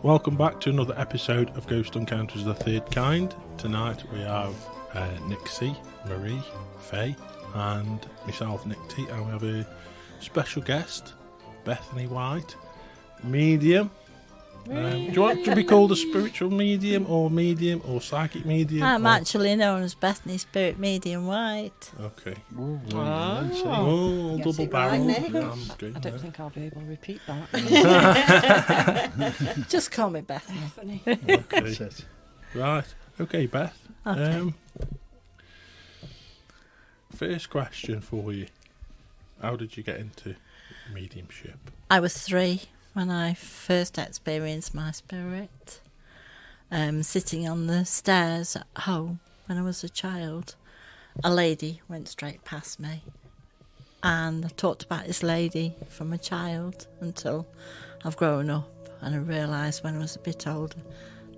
welcome back to another episode of Ghost Encounters of the Third Kind. Tonight we have Nixie, Marie, Faye and myself, Nick T, and we have a special guest, Bethany White, medium. Do you want to be called a spiritual medium or psychic medium? I'm actually known as Bethany Spirit Medium White. Okay. Oh, double barrel. Right, I don't think I'll be able to repeat that. Just call me Bethany. Okay. Right. Okay, Beth. Okay. First question for you. How did you get into mediumship? I was 3 when I first experienced my spirit. Sitting on the stairs at home when I was a child, a lady went straight past me. And I talked about this lady from a child until I've grown up, and I realised when I was a bit older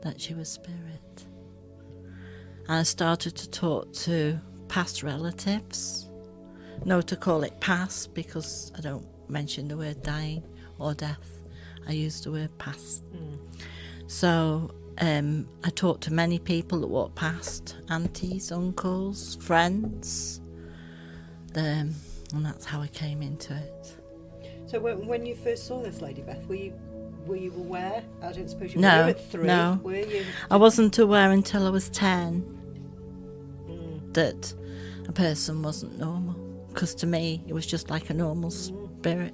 that she was spirit. And I started to talk to past relatives. No to call it past, because I don't mention the word dying or death. I use the word past. So I talked to many people that walked past, aunties, uncles, friends, and that's how I came into it. So when you first saw this lady, Beth, were you aware? I don't suppose you were No, at 3, no. were you? I wasn't aware until I was 10 that a person wasn't normal, because to me it was just like a normal spirit.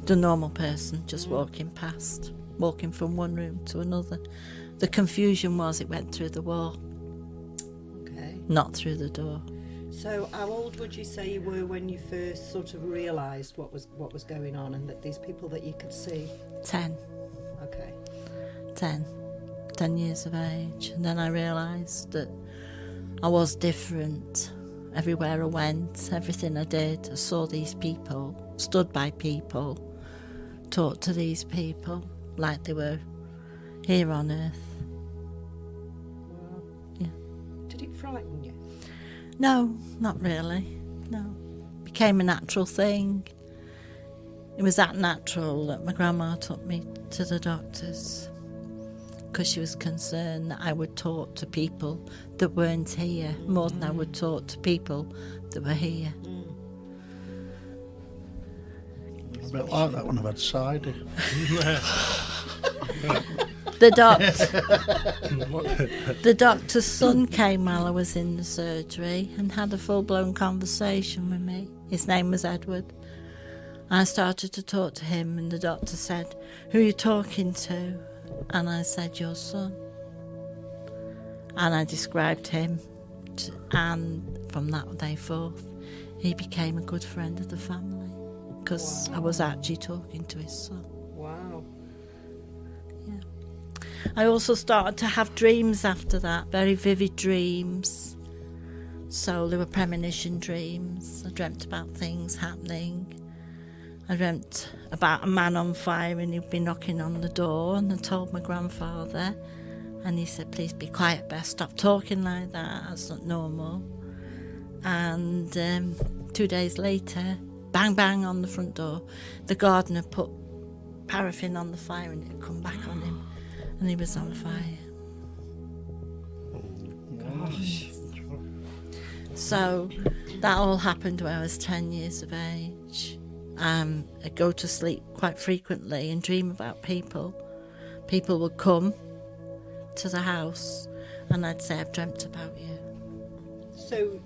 The normal person just walking past, walking from one room to another. The confusion was it went through the wall, Okay. not through the door. So how old would you say you were when you first sort of realised what was going on, and that these people that you could see? 10 Okay. 10 years of age. And then I realised that I was different. Everywhere I went, everything I did, I saw these people, stood by people, talked to these people like they were here on earth. Wow. Yeah. Did it frighten you? No, not really. No. Became a natural thing. It was that natural that my grandma took me to the doctors, because she was concerned that I would talk to people that weren't here more than I would talk to people that were here. A bit like that when I've had cider. The doctor's son came while I was in the surgery and had a full-blown conversation with me. His name was Edward. I started to talk to him, and the doctor said, "Who are you talking to?" And I said, "Your son." And I described him, and from that day forth, he became a good friend of the family, because I was actually talking to his son. Wow. Yeah. I also started to have dreams after that, very vivid dreams. So they were premonition dreams. I dreamt about things happening. I dreamt about a man on fire, and he'd be knocking on the door, and I told my grandfather, and he said, "Please be quiet, Beth, stop talking like that, that's not normal." And 2 days later, bang bang on the front door, the gardener put paraffin on the fire and it had come back on him, and he was on fire. Gosh. So that all happened when I was 10 years of age. I'd go to sleep quite frequently and dream about people. People would come to the house and I'd say, "I've dreamt about you." So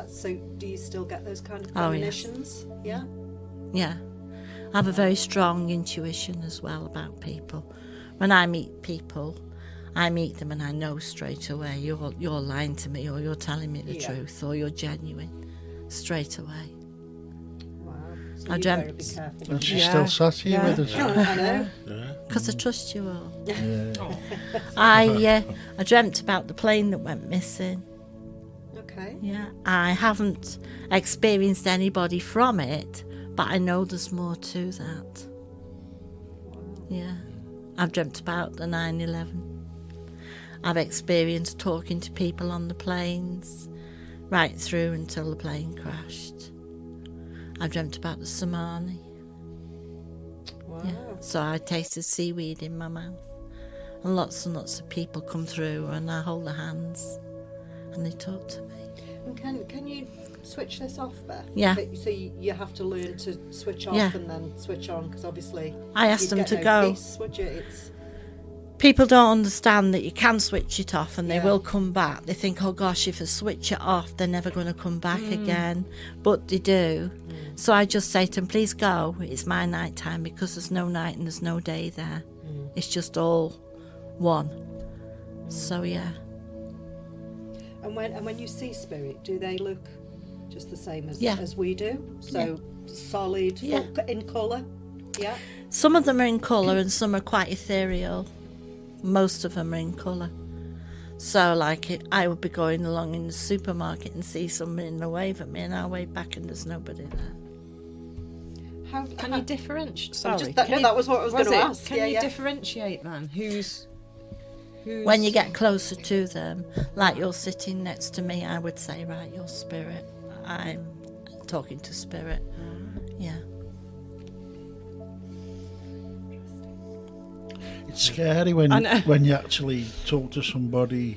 so do you still get those kind of Oh, yes. premonitions? Yeah. Yeah. I have a very strong intuition as well about people. When I meet people, I meet them and I know straight away you're lying to me, or you're telling me the truth, or you're genuine, straight away. Wow. So I you dreamt- better be careful. And she's still sat here with us. I know. Yeah. Because I trust you all. Yeah. I dreamt about the plane that went missing. Okay. Yeah, I haven't experienced anybody from it, but I know there's more to that. Yeah, I've dreamt about the 9/11. I've experienced talking to people on the planes right through until the plane crashed. I've dreamt about the tsunami. Wow. Yeah. So I tasted seaweed in my mouth and lots of people come through, and I hold their hands, and they talk to me. And can you switch this off, Beth? Yeah. So you have to learn to switch off Yeah. and then switch on, because obviously I asked you'd them get to no go. peace, would you? It's People don't understand that you can switch it off and they Yeah. will come back. They think, oh gosh, if I switch it off, they're never going to come back again. But they do. So I just say to them, please go. It's my night time, because there's no night and there's no day there. It's just all one. So yeah. and when you see spirit, do they look just the same as Yeah. as we do? So solid, Yeah. in colour. Yeah. Some of them are in colour and some are quite ethereal. Most of them are in colour. So like I would be going along in the supermarket and see somebody and they'll wave at me, and I'll wave back and there's nobody there. How Can you differentiate? Sorry, that was what I was going to ask. Can you differentiate then? Who's When you get closer to them, like you're sitting next to me, I would say, right, you're spirit. I'm talking to spirit. Yeah. It's scary when I know. when you actually talk to somebody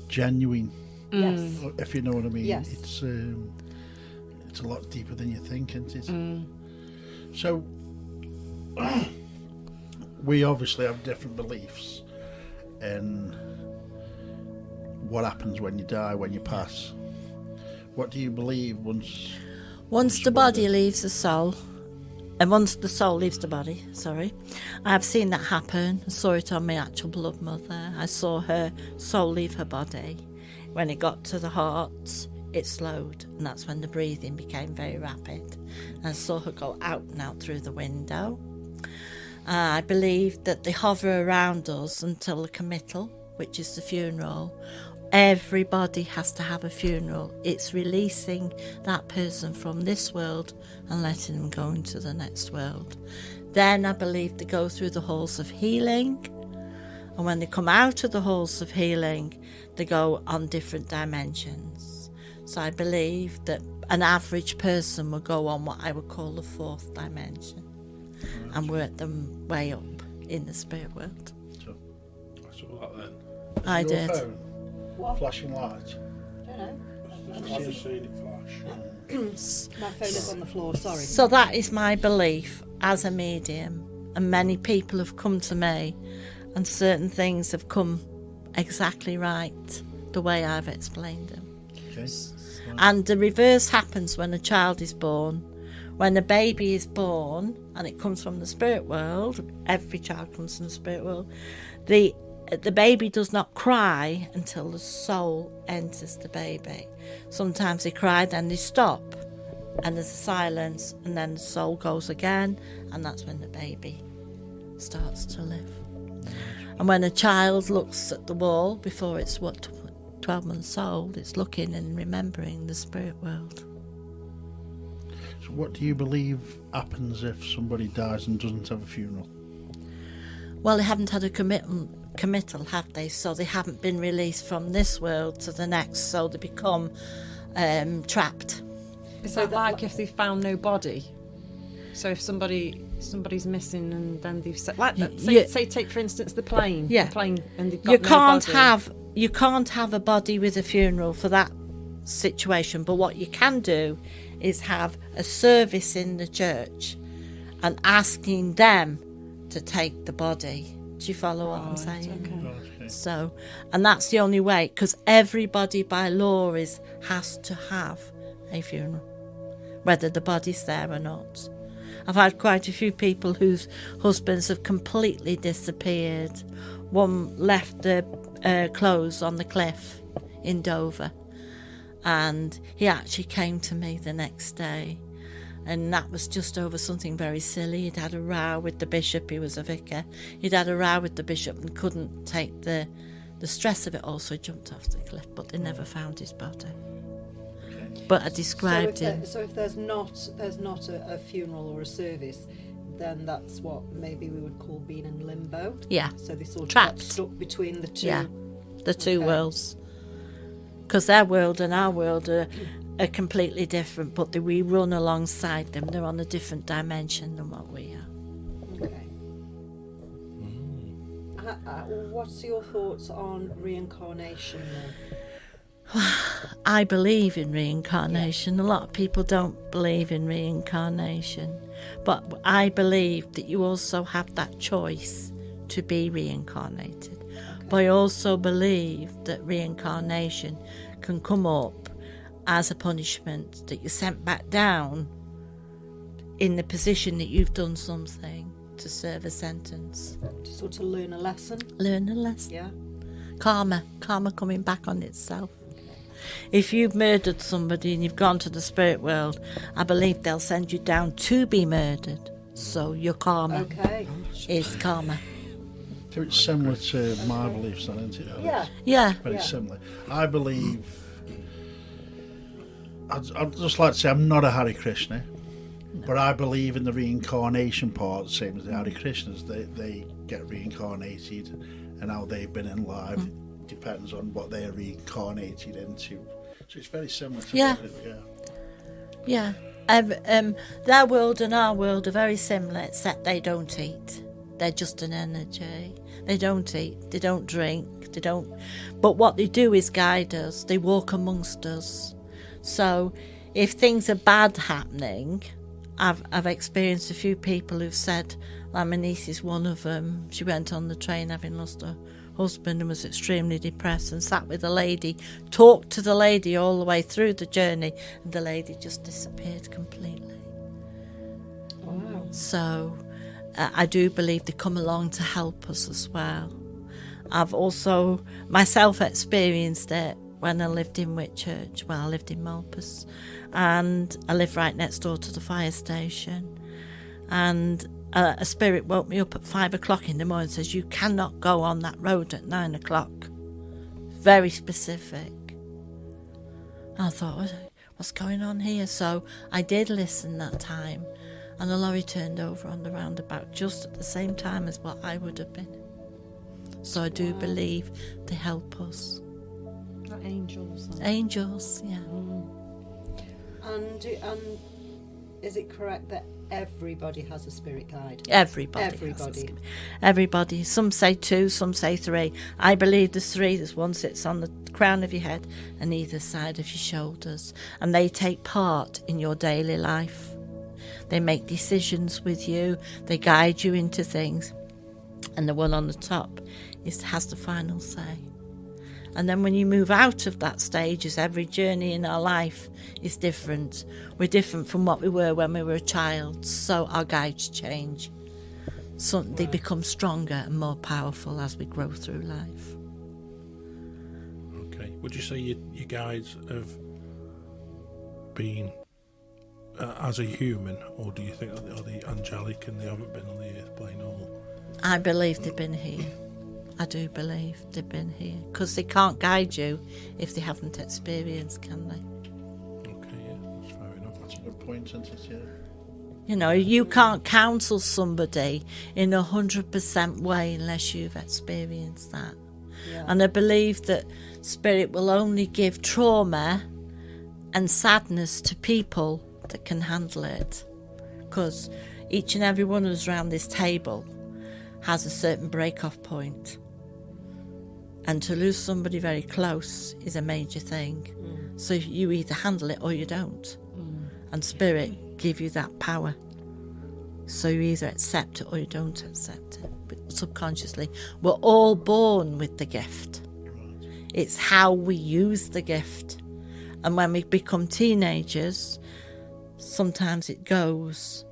genuine, Yes. if you know what I mean. Yes. It's a lot deeper than you think, isn't it? So we obviously have different beliefs in what happens when you die, when you pass. What do you believe Once the body leaves the soul, and once the soul leaves the body, I have seen that happen. I saw it on my actual blood mother. I saw her soul leave her body. When it got to the heart, it slowed, and that's when the breathing became very rapid. And I saw her go out and out through the window. I believe that they hover around us until the committal, which is the funeral. Everybody has to have a funeral. It's releasing that person from this world and letting them go into the next world. Then I believe they go through the halls of healing, and when they come out of the halls of healing, they go on different dimensions. So I believe that an average person will go on what I would call the fourth dimension, and work them way up in the spirit world. So, I saw that then. I your did. phone What? flashing lights. I don't know. I've just seen it flash. My phone is on the floor. Sorry. So that is my belief as a medium, and many people have come to me and certain things have come exactly right the way I've explained them. Okay. And the reverse happens when a child is born. When a baby is born and it comes from the spirit world, every child comes from the spirit world, the baby does not cry until the soul enters the baby. Sometimes they cry, then they stop, and there's a silence, and then the soul goes again, and that's when the baby starts to live. And when a child looks at the wall before it's 12 months old, it's looking and remembering the spirit world. So what do you believe happens if somebody dies and doesn't have a funeral? Well, they haven't had a committal, have they? So they haven't been released from this world to the next, so they become trapped. Is that like if they found no body? So if somebody's missing and then they've said, like, say take for instance the plane. Yeah. The plane, and they've got You no can't body. you can't have a body with a funeral for that situation, but what you can do is have a service in the church and asking them to take the body. Do you follow what I'm saying? Okay. So, and that's the only way, because everybody by law has to have a funeral, whether the body's there or not. I've had quite a few people whose husbands have completely disappeared. One left the clothes on the cliff in Dover, and he actually came to me the next day, and that was just over something very silly. He'd had a row with the bishop. He was a vicar. He'd had a row with the bishop and couldn't take the stress of it all, so he jumped off the cliff, but they never found his body. But I described him. So if there's not a funeral or a service, then that's what maybe we would call being in limbo. Yeah, So they sort of Trapped. got stuck between the two. yeah, the two Okay. worlds. Because their world and our world are completely different, but we run alongside them. They're on a different dimension than what we are. Okay. What's your thoughts on reincarnation then? I believe in reincarnation. A lot of people don't believe in reincarnation. But I believe that you also have that choice to be reincarnated. Okay. But I also believe that reincarnation can come up as a punishment, that you're sent back down in the position that you've done something to serve a sentence. To sort of learn a lesson? Learn a lesson. Yeah. Karma coming back on itself. If you've murdered somebody and you've gone to the spirit world, I believe they'll send you down to be murdered. So your karma is karma. So it's similar to my beliefs then, isn't it? Yeah. Yeah. Very similar. I believe... I'd just like to say I'm not a Hare Krishna, but I believe in the reincarnation part, same as the Hare Krishnas. They get reincarnated, and how they've been in life depends on what they're reincarnated into. So it's very similar to their world and our world are very similar, except they don't eat. They're just an energy. They don't eat, they don't drink, they don't... But what they do is guide us. They walk amongst us. So if things are bad happening, I've experienced a few people who've said, like my niece is one of them. She went on the train having lost her husband and was extremely depressed, and sat with a lady, talked to the lady all the way through the journey, and the lady just disappeared completely. Wow. So I do believe they come along to help us as well. I've also myself experienced it when I lived in Whitchurch. Well, I lived in Malpas, and I lived right next door to the fire station, and a spirit woke me up at 5 o'clock in the morning and says, you cannot go on that road at 9 o'clock. Very specific. I thought, what's going on here? So I did listen that time, and the lorry turned over on the roundabout just at the same time as what I would have been. So I do believe they help us. Angels. Angels, yeah. And is it correct that everybody has a spirit guide? Everybody. Some say 2, some say 3. I believe there's 3. There's one sits on the crown of your head and either side of your shoulders, and they take part in your daily life. They make decisions with you. They guide you into things, and the one on the top has the final say. And then when you move out of that stage, as every journey in our life is different. We're different from what we were when we were a child, so our guides change. So they become stronger and more powerful as we grow through life. Okay. Would you say your guides have been as a human, or do you think are they angelic and they haven't been on the earth playing all? I believe they've been here. I do believe they've been here, because they can't guide you if they haven't experienced, can they? Okay, yeah, that's fair enough. That's a good point, isn't it? Yeah. You know, you can't counsel somebody in 100% way unless you've experienced that. Yeah. And I believe that spirit will only give trauma and sadness to people that can handle it, because each and every one of us around this table has a certain break-off point. And to lose somebody very close is a major thing. So you either handle it or you don't. And spirit give you that power. So you either accept it or you don't accept it. But subconsciously, we're all born with the gift. It's how we use the gift. And when we become teenagers, sometimes it goes.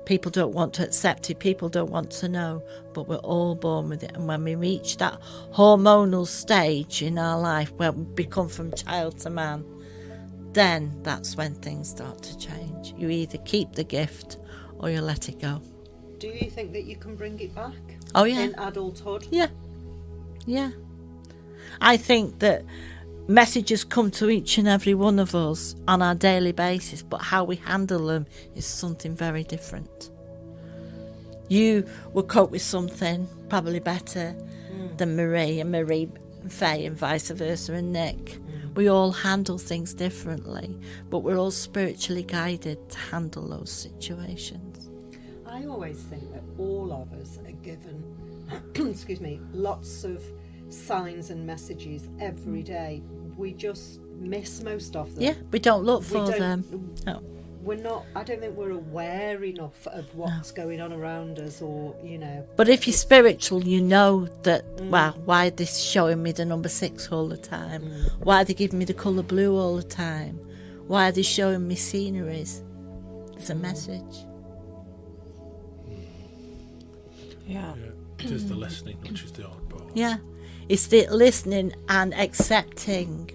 People don't want to accept it, people don't want to know, but we're all born with it. And when we reach that hormonal stage in our life where we become from child to man, then that's when things start to change. You either keep the gift or you let it go. Do you think that you can bring it back? Oh, yeah. In adulthood? Yeah. I think that messages come to each and every one of us on our daily basis, but how we handle them is something very different. You will cope with something probably better than Marie, and Marie and Faye, and vice versa, and Nick. We all handle things differently, but we're all spiritually guided to handle those situations. I always think that all of us are given excuse me, lots of signs and messages every day. We just miss most of them. Yeah, we don't look We for don't- them. No. We're not, I don't think we're aware enough of what's going on around us, or, you know. But if you're spiritual, you know that, wow, why are they showing me the number 6 all the time? Why are they giving me the colour blue all the time? Why are they showing me sceneries? It's a message. Yeah. It is the listening, not just the oddball. Yeah. It's the listening and accepting,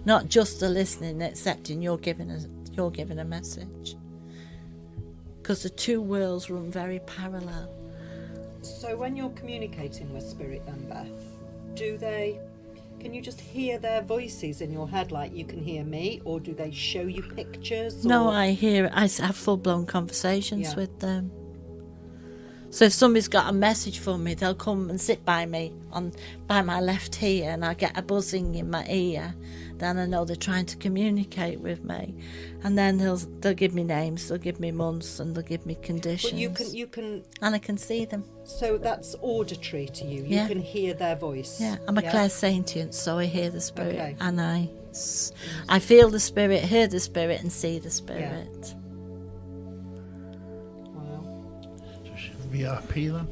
not just the listening, accepting you're giving a message. Because the two worlds run very parallel. So when you're communicating with spirit then, Beth, can you just hear their voices in your head like you can hear me, or do they show you pictures? No, or... I have full-blown conversations Yeah. with them. So if somebody's got a message for me, they'll come and sit by me by my left ear, and I get a buzzing in my ear. Then I know they're trying to communicate with me, and then they'll give me names, they'll give me months, and they'll give me conditions. But you can. And I can see them. So that's auditory to you. You Yeah. can hear their voice. Yeah, I'm a clairsentient, so I hear the spirit, Okay. and I feel the spirit, hear the spirit, and see the spirit. Wow. So she's VIP then.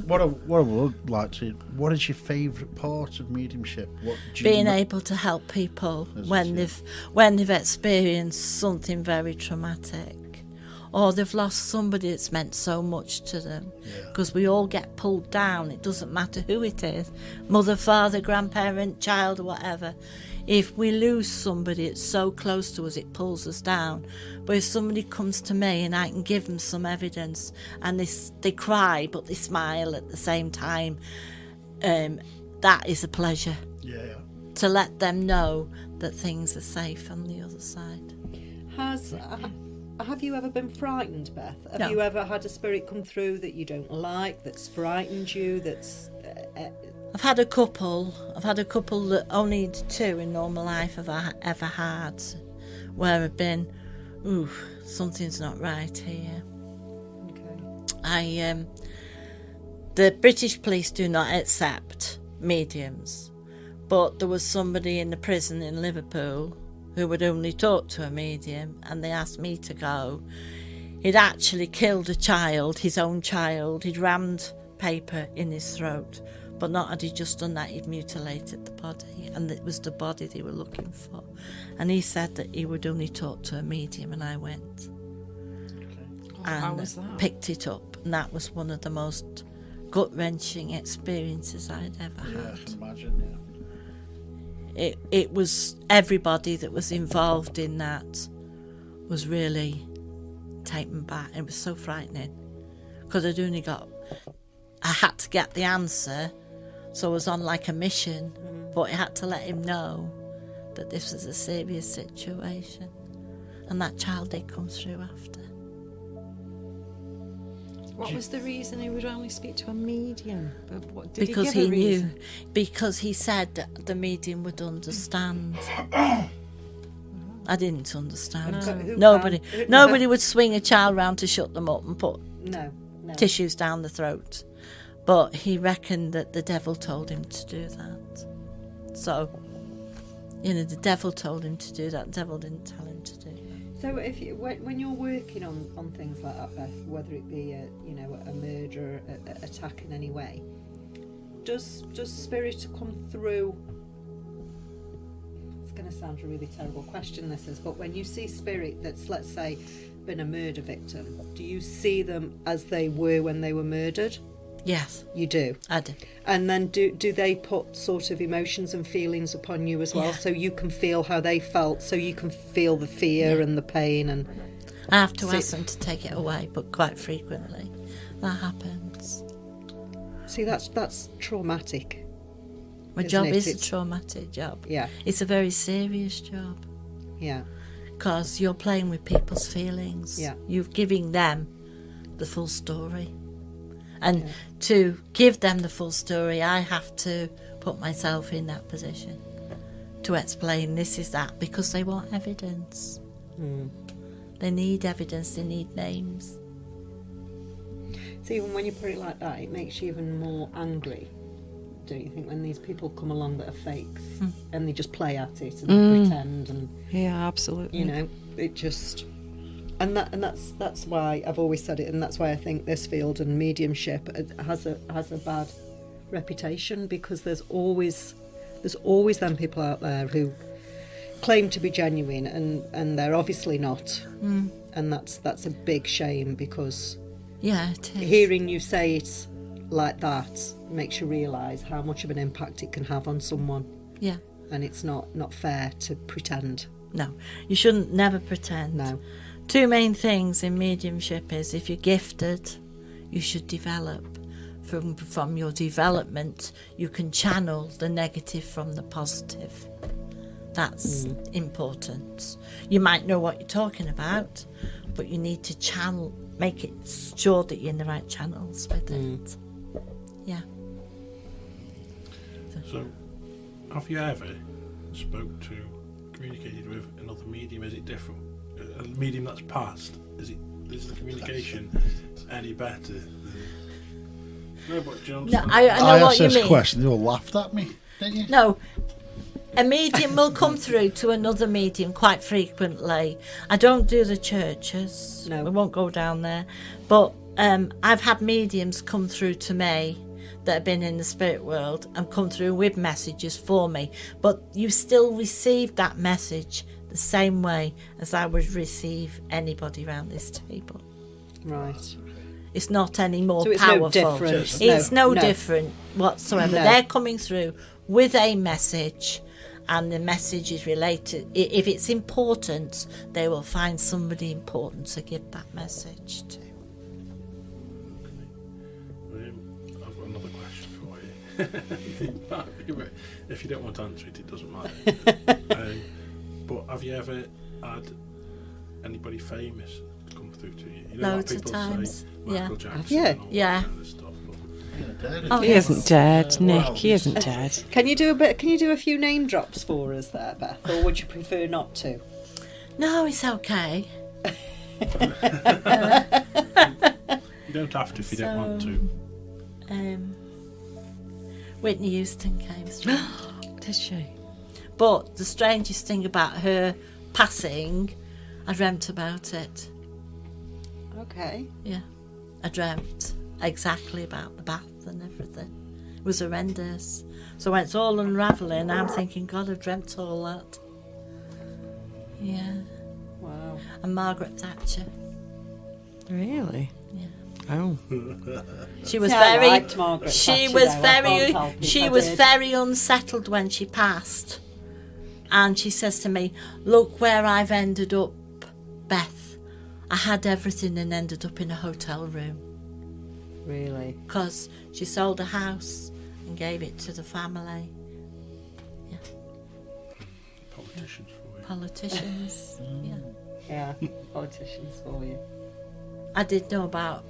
What I would like to. What is your favourite part of mediumship? What do you Being able to help people As when you they've experienced something very traumatic, or they've lost somebody that's meant so much to them. Because we all get pulled down. It doesn't matter who it is, mother, father, grandparent, child, or whatever. If we lose somebody that's so close to us, it pulls us down. But if somebody comes to me and I can give them some evidence, and they cry but they smile at the same time, that is a pleasure. Yeah. To let them know that things are safe on the other side. Have you ever been frightened, Beth? Have No. you ever had a spirit come through that you don't like, that's frightened you, I've had a couple that only 2 in normal life have I ever had, where I've been, ooh, something's not right here. Okay. The British police do not accept mediums, but there was somebody in the prison in Liverpool who would only talk to a medium, and they asked me to go. He'd actually killed a child, his own child. He'd rammed paper in his throat, but not had he just done that, he'd mutilated the body, and it was the body they were looking for. And he said that he would only talk to a medium, and I went How and was that? picked it up, and that was one of the most gut-wrenching experiences I'd ever Yeah, I had. can imagine. It was everybody that was involved in that was really taken back. It was so frightening because I had to get the answer, so I was on like a mission, but I had to let him know that this was a serious situation, and that child did come through after. What was the reason he would only speak to a medium? But what, did Because he, give he a reason? knew, because he said that the medium would understand. I didn't understand. Who Nobody can? would swing a child round to shut them up and put No. tissues down the throat. But he reckoned that the devil told him to do that. So, the devil told him to do that. The devil didn't tell him to do that. So when you're working on things like that, Beth, whether it be a murder, a attack in any way, does spirit come through? It's going to sound a really terrible question, this is, but when you see spirit that's, let's say, been a murder victim, do you see them as they were when they were murdered? Yes, You do. I do. And then do they put sort of emotions and feelings upon you as well, Yeah. so you can feel how they felt, so you can feel the fear and the pain and... I have to See- ask them to take it away, but quite frequently that happens. See, that's traumatic. My Isn't job it? is a It's- traumatic job. Yeah, It's a very serious job yeah, because you're playing with people's feelings. Yeah. You're giving them the full story. And to give them the full story, I have to put myself in that position to explain this is that, because they want evidence. They need evidence, they need names. See, even when you put it like that, it makes you even more angry, don't you think, when these people come along that are fakes and they just play at it and pretend and Yeah, absolutely. you know, it just that's why I've always said it, and that's why I think this field and mediumship has a bad reputation, because there's always them people out there who claim to be genuine and they're obviously not, and that's a big shame, because Yeah, it is. hearing you say it like that makes you realise how much of an impact it can have on someone, Yeah. and it's not fair to pretend. No, you shouldn't never pretend. No. Two main things in mediumship is, if you're gifted, you should develop. From your development, you can channel the negative from the positive. That's important. You might know what you're talking about, but you need to make it sure that you're in the right channels with it. Yeah. So, have you ever communicated with another medium? Is it different? A medium that's passed, is the communication any better? No, but do you No, understand? I know I what asked you this mean. question, they all laughed at me, didn't you? No, a medium will come through to another medium quite frequently. I don't do the churches. No. We won't go down there. But I've had mediums come through to me that have been in the spirit world and come through with messages for me. But you still receive that message the same way as I would receive anybody around this table. Right. It's not any more So it's powerful. no different. It's no No. different whatsoever. No. They're coming through with a message, and the message is related. If it's important, they will find somebody important to give that message to. I've got another question for you. If you don't want to answer it, it doesn't matter. But have you ever had anybody famous come through to you? You know, Loads like of people times. say Michael Jackson Have you? and all Yeah. that kind of stuff. But Oh, He yes. isn't dead, Nick. well, He isn't dead. Can you do a few name drops for us there, Beth, or would you prefer not to? No, it's okay. you don't have to if you don't want to. Whitney Houston came through. Did she? But the strangest thing about her passing, I dreamt about it. Okay. Yeah, I dreamt exactly about the bath and everything. It was horrendous. So when it's all unravelling, I'm thinking, God, I've dreamt all that. Yeah. Wow. And Margaret Thatcher. Really? Yeah. Oh. She was See, I very. liked Margaret She Thatcher, was though, I can't very. help it, She I was did. very unsettled when she passed, and she says to me, "Look where I've ended up, Beth. I had everything and ended up in a hotel room Really? because she sold a house and gave it to the family." Politicians for you. Politicians. Yeah. Yeah. Politicians for you. I did know about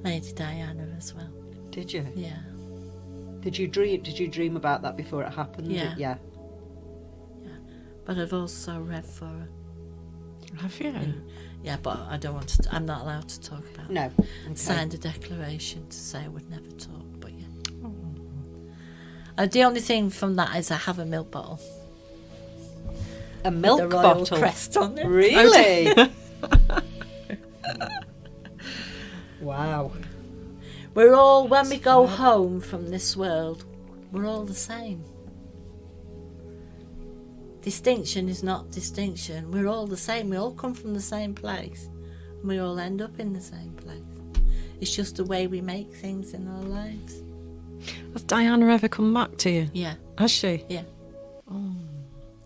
Lady Diana as well. Did you? Yeah. Did you dream about that before it happened? Yeah. Yeah. But I've also read for her. Have you? Yeah, but I don't want to. I'm not allowed to talk about it. No. Okay. Signed a declaration to say I would never talk, but yeah. The only thing from that is I have a milk bottle. A milk The royal bottle. crest on it. Really? Wow. We're all, when we go home from this world, we're all the same. Distinction is not distinction. We're all the same. We all come from the same place. And we all end up in the same place. It's just the way we make things in our lives. Has Diana ever come back to you? Yeah, Has she? yeah.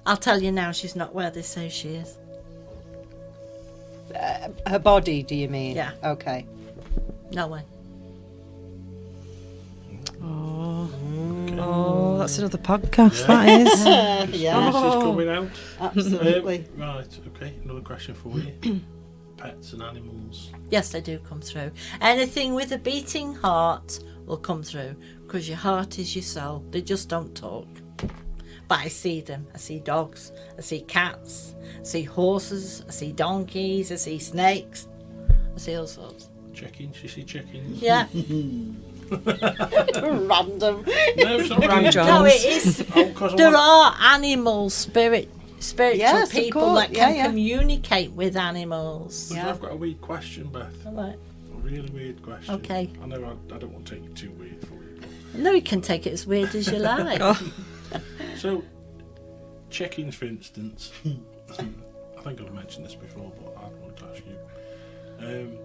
I'll tell you now, she's not where they say she is. Her body, do you mean? Yeah. Okay. No way. Oh, that's another podcast, that is. Yeah. This is coming out. Absolutely. Right, okay, another question for you. Pets and animals. Yes, they do come through. Anything with a beating heart will come through because your heart is your soul. They just don't talk. But I see them. I see dogs. I see cats. I see horses. I see donkeys. I see snakes. I see all sorts. Chickens, you see chickens? Yeah. Random. No, it's not Ram really. John. No, it is. Oh, 'cause I There want- are animal spiritual Yes, of people course. that can Yeah, yeah. communicate with animals. Yeah. I've got a weird question, Beth. All right. A really weird question. Okay. I know I don't want to take it too weird for you. No, you can take it as weird as you like. But... So, chickens, for instance, I think I've mentioned this before, but I want to ask you.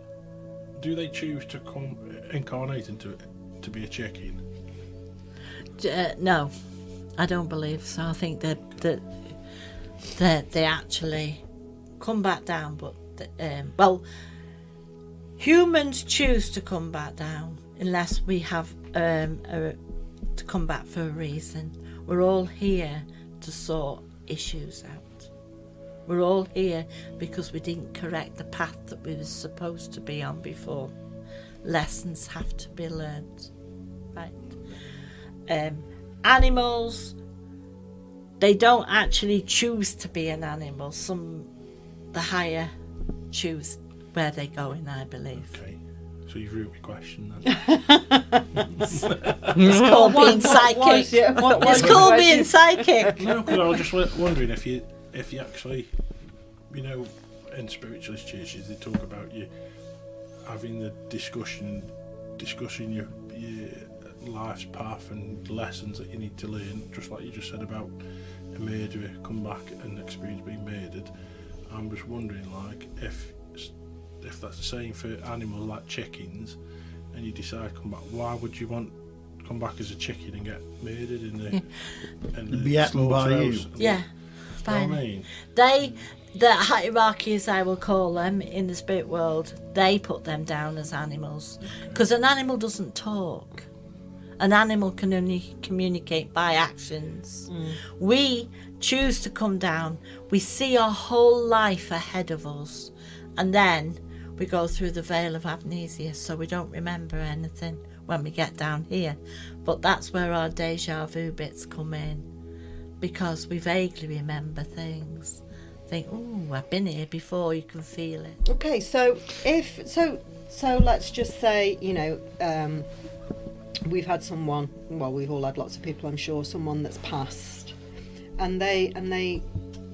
Do they choose to come incarnate into to be a chicken? No, I don't believe so. I think that they actually come back down, but well, humans choose to come back down unless we have to come back for a reason. We're all here to sort issues out. We're all here because we didn't correct the path that we were supposed to be on before. Lessons have to be learned, right? Animals, they don't actually choose to be an animal. The higher choose where they're going, I believe. Okay. So you've ruined my question then. It's called being psychic. It's called being psychic. No, because I was just wondering if you actually, in spiritualist churches they talk about you having the discussing your life's path and lessons that you need to learn, just like you just said about a murderer come back and experience being murdered. I'm just wondering, like, if that's the same for animals like chickens, and you decide to come back, why would you want to come back as a chicken and get murdered in the Be eaten by slaughterhouse? you. Yeah. You know what I mean? The hierarchies, I will call them, in the spirit world, they put them down as animals. Because an animal doesn't talk. An animal can only communicate by actions. We choose to come down. We see our whole life ahead of us. And then we go through the veil of amnesia, so we don't remember anything when we get down here. But that's where our deja vu bits come in. Because we vaguely remember things. Think, oh, I've been here before, you can feel it. Okay, so let's just say, we've had someone, well, we've all had lots of people, I'm sure, someone that's passed, and they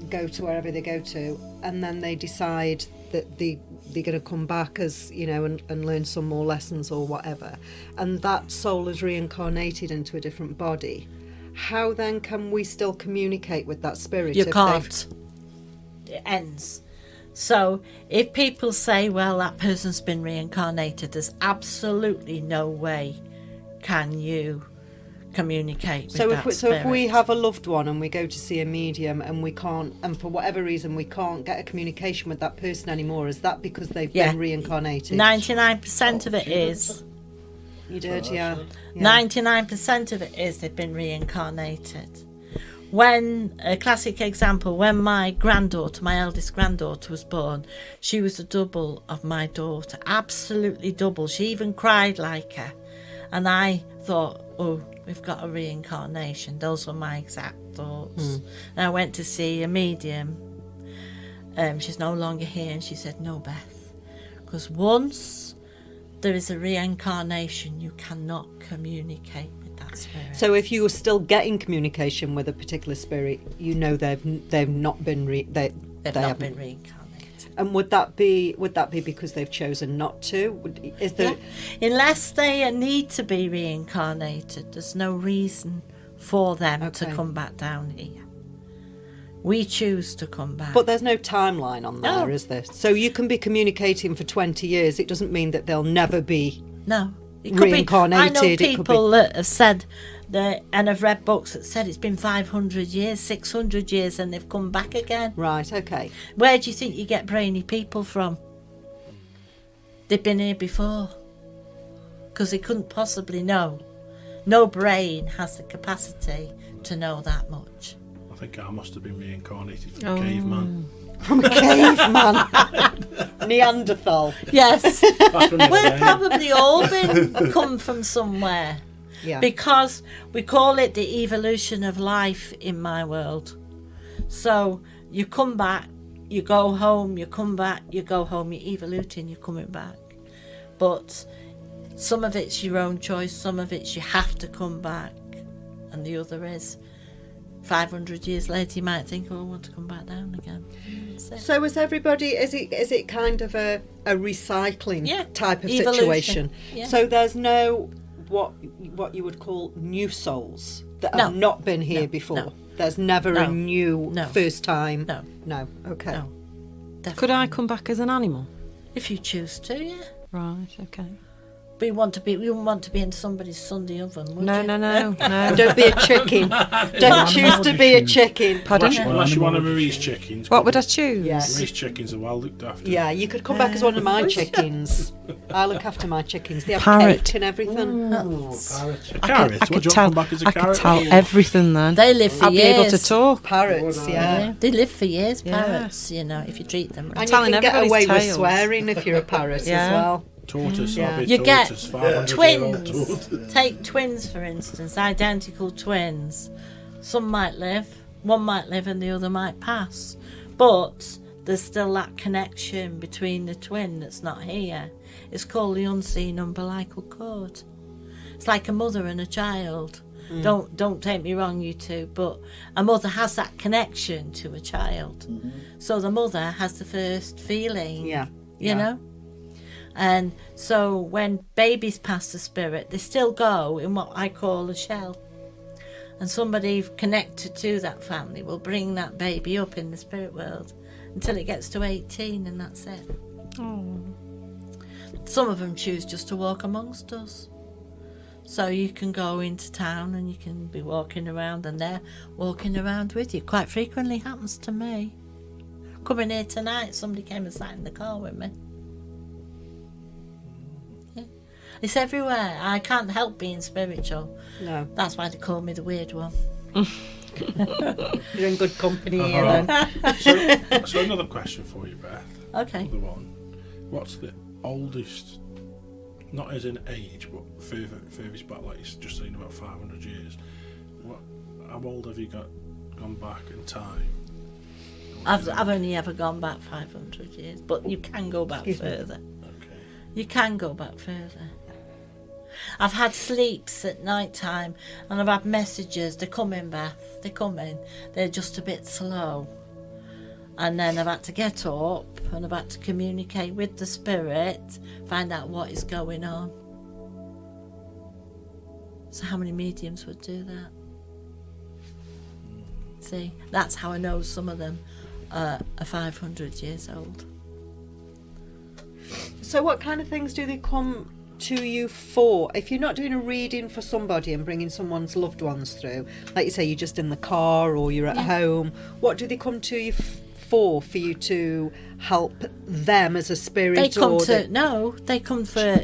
go to wherever they go to, and then they decide that they're going to come back as, and learn some more lessons or whatever, and that soul is reincarnated into a different body. How then can we still communicate with that spirit? You can't. It ends. So if people say, well, that person's been reincarnated, there's absolutely no way can you communicate with that spirit. So if we have a loved one and we go to see a medium and we can't, and for whatever reason we can't get a communication with that person anymore, is that because they've been reincarnated? 99% of it is. You did, yeah. 99% of it is they've been reincarnated. When, a classic example, when my granddaughter, my eldest granddaughter was born, she was a double of my daughter, absolutely double. She even cried like her. And I thought, oh, we've got a reincarnation. Those were my exact thoughts. And I went to see a medium. She's no longer here, and she said, no, Beth, because once there is a reincarnation, you cannot communicate with that spirit. So if you were still getting communication with a particular spirit, they've not been They've not been reincarnated. And would that be because they've chosen not to? Is there? Yeah. Unless they need to be reincarnated, there's no reason for them to come back down here. We choose to come back. But there's no timeline on there, is there? So you can be communicating for 20 years. It doesn't mean that they'll never be reincarnated. I know people that have said that, and have read books that said it's been 500 years, 600 years, and they've come back again. Right, okay. Where do you think you get brainy people from? They've been here before. Because they couldn't possibly know. No brain has the capacity to know that much. I think I must have been reincarnated from a caveman. From a caveman. Neanderthal. Yes. That's when We've probably all come from somewhere. Yeah. Because we call it the evolution of life in my world. So you come back you go home, you come back, you go home, you're evoluting, you're coming back. But some of it's your own choice, some of it's you have to come back, and the other is 500 years later you might think, oh, I want to come back down again. So is everybody, is it kind of a recycling type of Evolution. situation? Yeah. So there's no what you would call new souls that have not been here before? No. There's never a new first time? No. Okay. No. Definitely. Could I come back as an animal? If you choose to, yeah. Right, okay. But you wouldn't want to be in somebody's Sunday oven, would No, you? no. Don't be a chicken. Don't choose to be a chicken. Pardon? Unless you're one of Marie's chickens. What would I choose? Yeah. Marie's chickens are well looked after. Yeah, you could come back as one of my chickens. I look after my chickens. They have Parrot. cake and everything. A carrot? What do you come back as a I carrot? could tell everything then. They live for I'll be years. able to talk. Parrots, yeah. They live for years, Yeah. parrots, if you treat them right. And telling you can get everybody's away with tales. swearing if you're a parrot Yeah. as well. Tortoise, Yeah. I'll be You get tortoise, 500-year-old tortoise. twins. Take twins, for instance, identical twins. One might live and the other might pass. But there's still that connection between the twin that's not here. It's called the unseen umbilical cord. It's like a mother and a child. Don't take me wrong, you two, but a mother has that connection to a child. So the mother has the first feeling. You know? And so when babies pass the spirit, they still go in what I call a shell. And somebody connected to that family will bring that baby up in the spirit world until it gets to 18, and that's it. Oh. Some of them choose just to walk amongst us. So you can go into town and you can be walking around and they're walking around with you. Quite frequently happens to me. Coming here tonight, somebody came and sat in the car with me. It's everywhere. I can't help being spiritual. No. That's why they call me the weird one. You're in good company here then. So another question for you, Beth. Okay. Another one. What's the oldest, not as in age, but furthest back, like you're just saying, about 500 years? How old have you gone back in time? I've only ever gone back 500 years, but you can go back further. Okay. You can go back further. I've had sleeps at night time and I've had messages. They're coming, Beth. They're coming. They're just a bit slow. And then I've had to get up and I've had to communicate with the spirit, find out what is going on. So how many mediums would do that? See, that's how I know some of them are 500 years old. So what kind of things do they come to you for? If you're not doing a reading for somebody and bringing someone's loved ones through, like you say, you're just in the car or you're at home, what do they come to you for you to help them as a spirit? They come they come for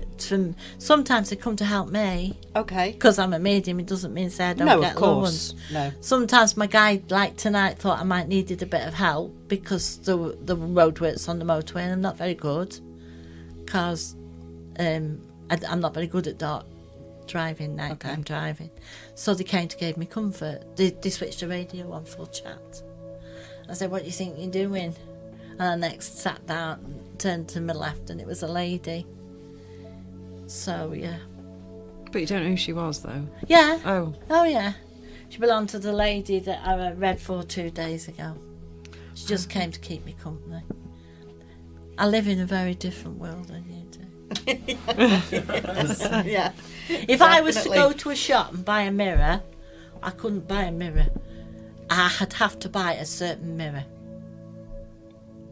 sometimes they come to help me. Okay. Because I'm a medium, it doesn't mean say I don't No, get of loved course. ones. No. Sometimes my guide, like tonight, thought I might needed a bit of help because the roadworks on the motorway and I'm not very good. Because I'm not very good at dark driving, nighttime driving. So they came to give me comfort. They switched the radio on full chat. I said, what do you think you're doing? And I next sat down, turned to my left, and it was a lady. So, yeah. But you don't know who she was, though. Yeah. Oh, yeah. She belonged to the lady that I read for 2 days ago. She just came to keep me company. I live in a very different world than you do. Yeah. If I was to go to a shop and buy a mirror, I couldn't buy a mirror. I'd have to buy a certain mirror.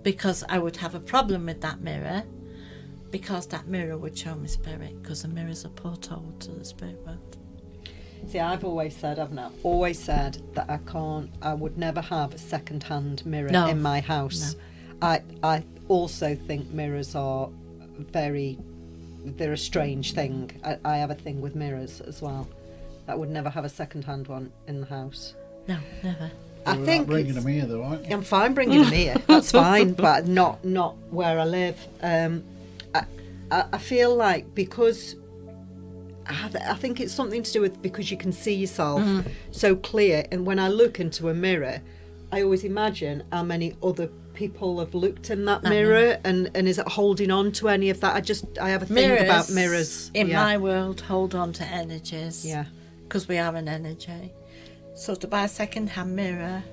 Because I would have a problem with that mirror. Because that mirror would show me spirit. Because the mirror's a portal to the spirit world. See, I've always said that I would never have a second-hand mirror in my house. No. I also think mirrors are they're a strange thing. I have a thing with mirrors as well. I would never have a second-hand one in the house. No, never. I think bringing them here, though, aren't you? I'm fine bringing them here. That's fine, but not where I live. I feel like because I think it's something to do with because you can see yourself so clear, and when I look into a mirror, I always imagine how many other people have looked in that mirror, and is it holding on to any of that? I have a thing about mirrors. In my world, hold on to energies. Yeah. Because we are an energy. So to buy a second-hand mirror,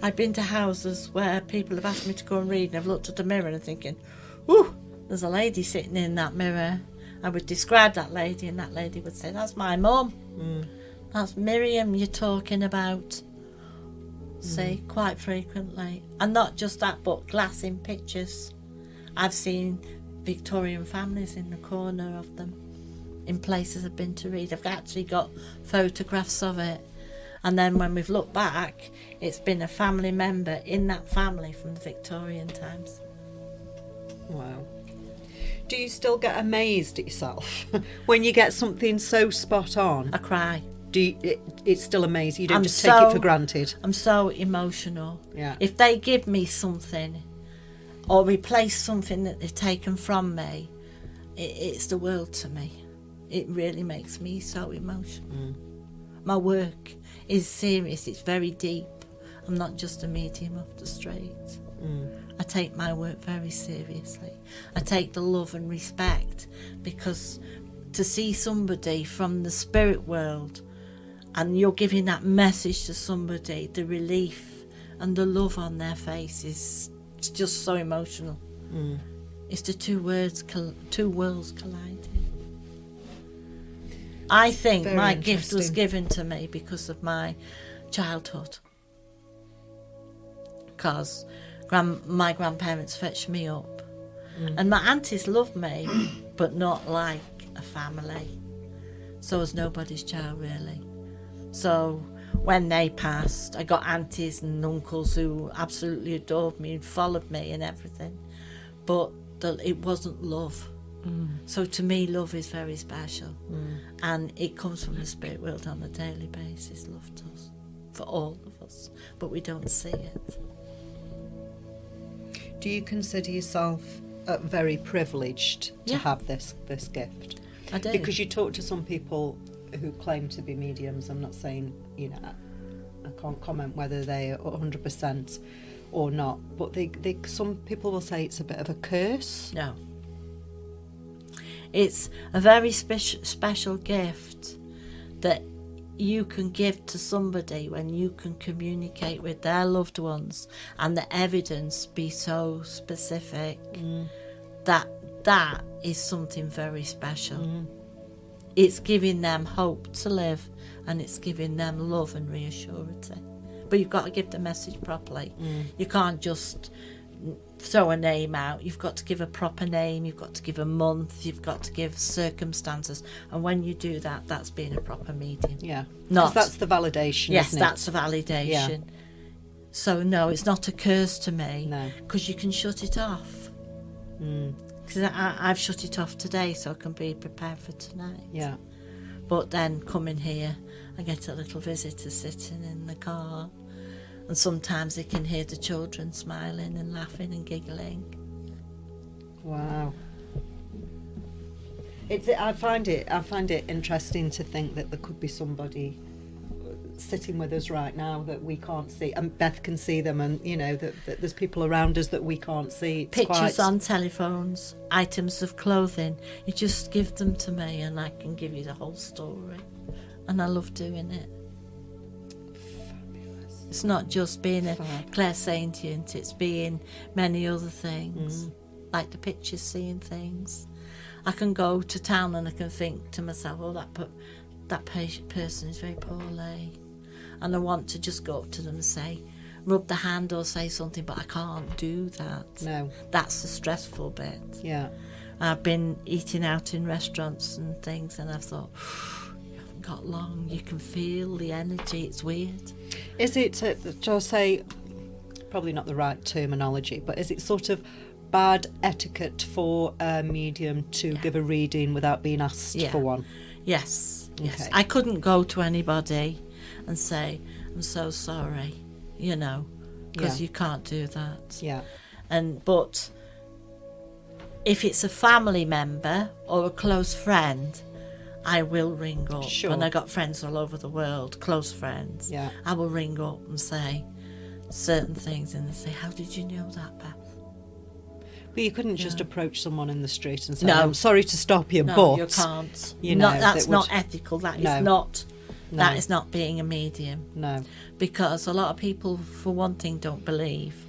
I've been to houses where people have asked me to go and read, and I've looked at the mirror and thinking, ooh, there's a lady sitting in that mirror. I would describe that lady, and that lady would say, that's my mum. That's Miriam you're talking about. See, quite frequently. And not just that, but glass in pictures. I've seen Victorian families in the corner of them in places I've been to read. I've actually got photographs of it. And then when we've looked back, it's been a family member in that family from the Victorian times. Wow. Do you still get amazed at yourself when you get something so spot on? I cry. It's still amazing. You don't just take it for granted. I'm so emotional. Yeah. If they give me something or replace something that they've taken from me, it's the world to me. It really makes me so emotional. My work is serious. It's very deep. I'm not just a medium off the street. I take my work very seriously. I take the love and respect, because to see somebody from the spirit world and you're giving that message to somebody, the relief and the love on their face is just so emotional. It's the two worlds colliding. I think Very my gift was interesting. given to me because of my childhood. Because my grandparents fetched me up. And my aunties loved me, but not like a family. So I was nobody's child, really. So when they passed, I got aunties and uncles who absolutely adored me and followed me and everything. But it wasn't love. So to me, love is very special. And it comes from the spirit world on a daily basis. Love does. For all of us. But we don't see it. Do you consider yourself very privileged to have this gift? I do. Because you talk to some people who claim to be mediums. I'm not saying, I can't comment whether they are 100% or not. But some people will say it's a bit of a curse. No. It's a very special gift that you can give to somebody when you can communicate with their loved ones and the evidence be so specific that is something very special. It's giving them hope to live, and it's giving them love and reassurance. But you've got to give the message properly. You can't just throw a name out. You've got to give a proper name, you've got to give a month, you've got to give circumstances, and when you do that, that's being a proper medium. Because that's the validation. Yes, isn't that's it? the validation. So no, it's not a curse to me. No. Because you can shut it off. Because I've shut it off today, so I can be prepared for tonight. But then coming here, I get a little visitor sitting in the car, and sometimes they can hear the children smiling and laughing and giggling. Wow. I find it interesting to think that there could be somebody sitting with us right now that we can't see, and Beth can see them, and that there's people around us that we can't see. It's Pictures on telephones, items of clothing. You just give them to me and I can give you the whole story. And I love doing it. It's not just being a clairsentient, it's being many other things, like the pictures, seeing things. I can go to town and I can think to myself, oh, that person is very poorly. And I want to just go up to them and say, rub the hand or say something, but I can't do that. No. That's the stressful bit. Yeah. I've been eating out in restaurants and things, and I've thought, you haven't got long, you can feel the energy, it's weird. Is it, shall I say, probably not the right terminology, but is it sort of bad etiquette for a medium to give a reading without being asked for one? Yes. Okay. I couldn't go to anybody and say, I'm so sorry, because you can't do that. Yeah. But if it's a family member or a close friend, I will ring up. Sure. And I got friends all over the world, close friends. Yeah. I will ring up and say, certain things, and they say, "How did you know that, Beth?" But you couldn't just approach someone in the street and say, No. "I'm sorry to stop you, No, but you can't. you know, That's that not would- ethical. That No. is not. No. That is not being a medium. no." Because a lot of people, for one thing, don't believe,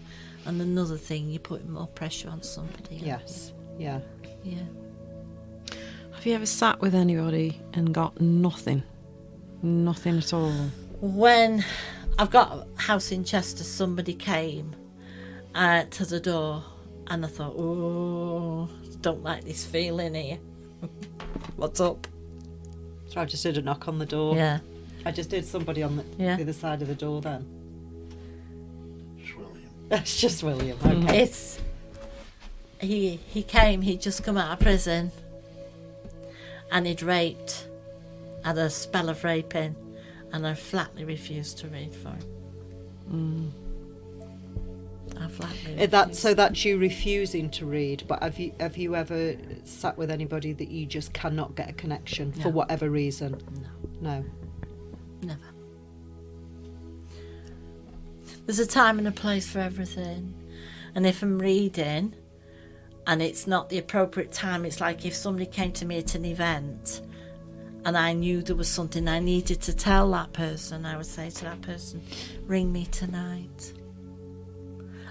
and another thing, you're putting more pressure on somebody else. Yes, yeah. Yeah. Have you ever sat with anybody and got nothing? Nothing at all? When I've got a house in Chester, somebody came to the door, and I thought, oh, don't like this feeling here. What's up? So I just did a knock on the door. Yeah. I just did somebody on Yeah. the other side of the door then. It's William. That's just William. Okay. It's he came. He'd just come out of prison, and he'd had a spell of raping, and I flatly refused to read for him. I flatly refused. So that's you refusing to read. But have you ever sat with anybody that you just cannot get a connection for No. whatever reason? No. Never. There's a time and a place for everything. And if I'm reading and it's not the appropriate time, it's like if somebody came to me at an event and I knew there was something I needed to tell that person, I would say to that person, ring me tonight.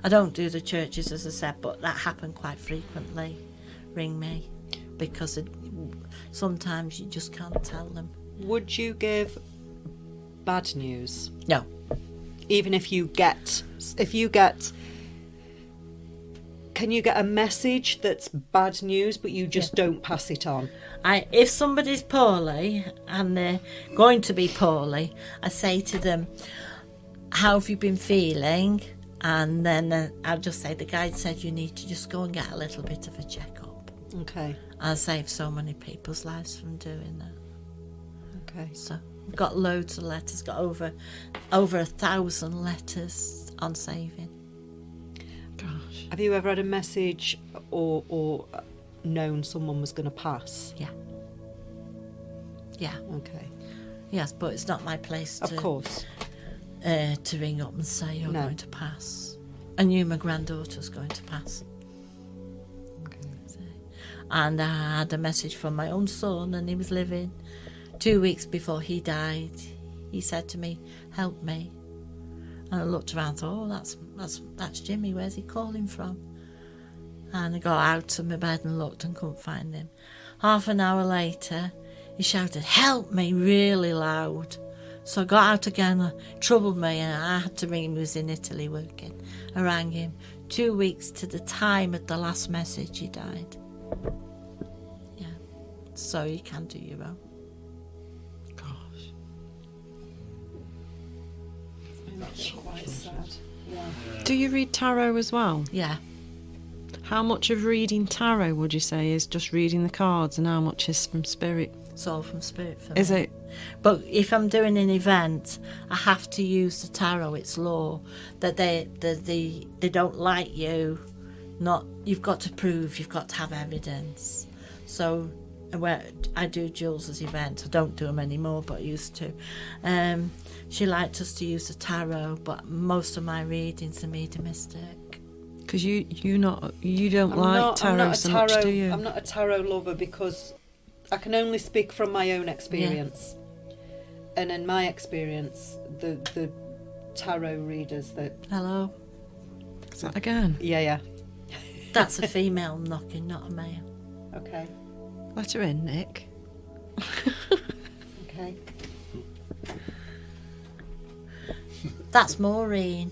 I don't do the churches, as I said, but that happened quite frequently. Ring me. Because sometimes you just can't tell them. Would you give bad news? No. Even if you get, can you get a message that's bad news, but you just don't pass it on? If somebody's poorly and they're going to be poorly, I say to them, how have you been feeling? And then I'll just say, the guide said you need to just go and get a little bit of a checkup. Okay. I save so many people's lives from doing that. Okay. So I've got loads of letters, got over 1,000 letters on saving. Gosh. Have you ever had a message or known someone was going to pass? Yeah. Yeah. Okay. Yes, but it's not my place Of to course. to ring up and say you're No. going to pass. I knew my granddaughter's going to pass. Okay. And I had a message from my own son, and he was living. 2 weeks before he died, he said to me, "Help me." And I looked around and thought, oh, that's Jimmy, where's he calling from? And I got out of my bed and looked and couldn't find him. Half an hour later, he shouted, "Help me," really loud. So I got out again, troubled me, and I had to ring him. He was in Italy working. I rang him. 2 weeks to the time of the last message, he died. Yeah. So you can do your own. Gosh. That's quite sad. Yeah. Do you read tarot as well? Yeah. How much of reading tarot would you say is just reading the cards, and how much is from spirit? It's all from spirit for me. Is it? But if I'm doing an event, I have to use the tarot. It's law that they don't like you. You've got to prove. You've got to have evidence. So where I do Jules's event, I don't do them anymore, but I used to. She liked us to use the tarot, but most of my readings are mediumistic. Because you don't like tarot so much, do you? I'm not a tarot lover because I can only speak from my own experience. And in my experience, the tarot readers that... Hello? Is that again? Yeah. That's a female knocking, not a male. Okay. Let her in, Nick. Okay. That's Maureen.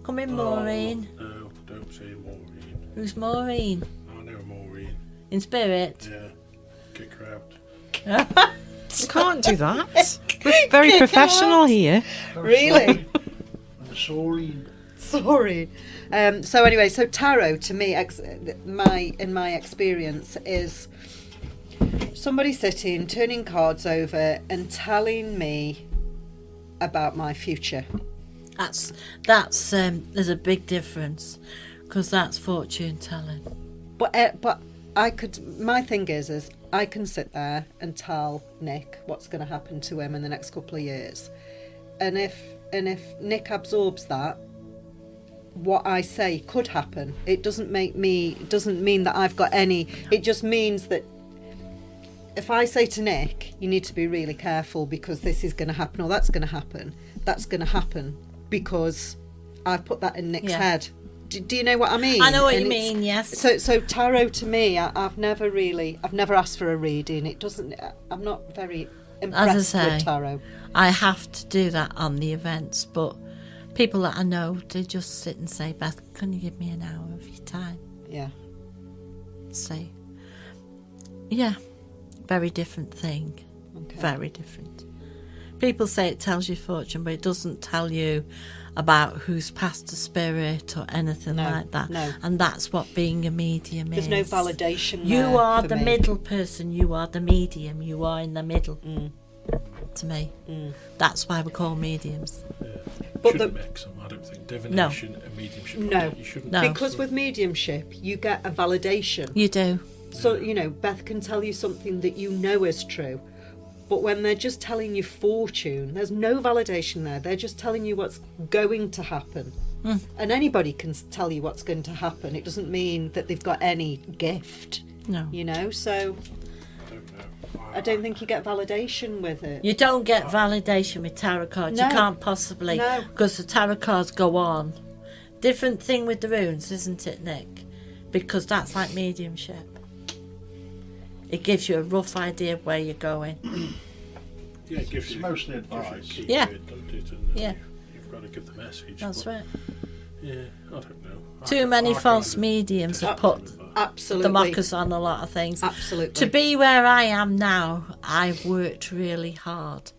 Come in, Maureen. No, don't say Maureen. Who's Maureen? I know Maureen. In spirit? Yeah, kick her out. You can't do that. We're very professional here. Really? I'm sorry. Sorry. So anyway, so tarot to me, in my experience, is somebody sitting, turning cards over, and telling me about my future. That's there's a big difference, because that's fortune telling. But I could. My thing is I can sit there and tell Nick what's going to happen to him in the next couple of years, and if if Nick absorbs that, what I say could happen. It doesn't mean that I've got any. It just means that if I say to Nick, you need to be really careful because this is going to happen or that's going to happen, because I've put that in Nick's head. Do you know what I mean? I know what you mean, yes. So tarot to me, I've never asked for a reading. I'm not very impressed with tarot. I have to do that on the events, but people that I know, they just sit and say, Beth, can you give me an hour of your time? Yeah. Say, yeah, very different thing. Okay. Very different. People say it tells you fortune, but it doesn't tell you about who's passed a spirit or anything like that. No. And that's what being a medium is. There's no validation You there are for the me. middle person. You are the medium. You are in the middle. To me. That's why we call mediums. Yeah. But Shouldn't mix them, I don't think. Divination and mediumship. No. You shouldn't. No. Because with mediumship, you get a validation. You do. So, you know, Beth can tell you something that you know is true. But when they're just telling you fortune, there's no validation there. They're just telling you what's going to happen. And anybody can tell you what's going to happen. It doesn't mean that they've got any gift. No. You know, so I don't know. I don't think you get validation with it. You don't get validation with tarot cards. No. You can't possibly. No. Because the tarot cards go on. Different thing with the runes, isn't it, Nick? Because that's like mediumship. It gives you a rough idea of where you're going. Yeah, it gives It's you mostly gives you a advice. key Yeah. word, don't it? And, Yeah. You've got to give the message. That's but, right. Yeah, I don't know. Too many I false kind of mediums have disagree put with that. Absolutely. the mockers on a lot of things. Absolutely. To be where I am now, I've worked really hard.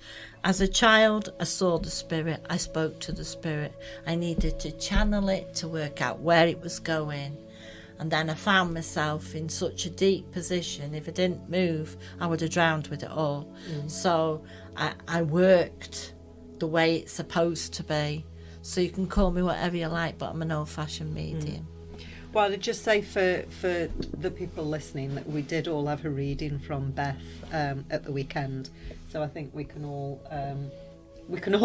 As a child, I saw the spirit. I spoke to the spirit. I needed to channel it to work out where it was going. And then I found myself in such a deep position. If I didn't move, I would have drowned with it all. So I worked the way it's supposed to be. So you can call me whatever you like, but I'm an old-fashioned medium. Well, I'd just say for the people listening that we did all have a reading from Beth at the weekend. So I think we can all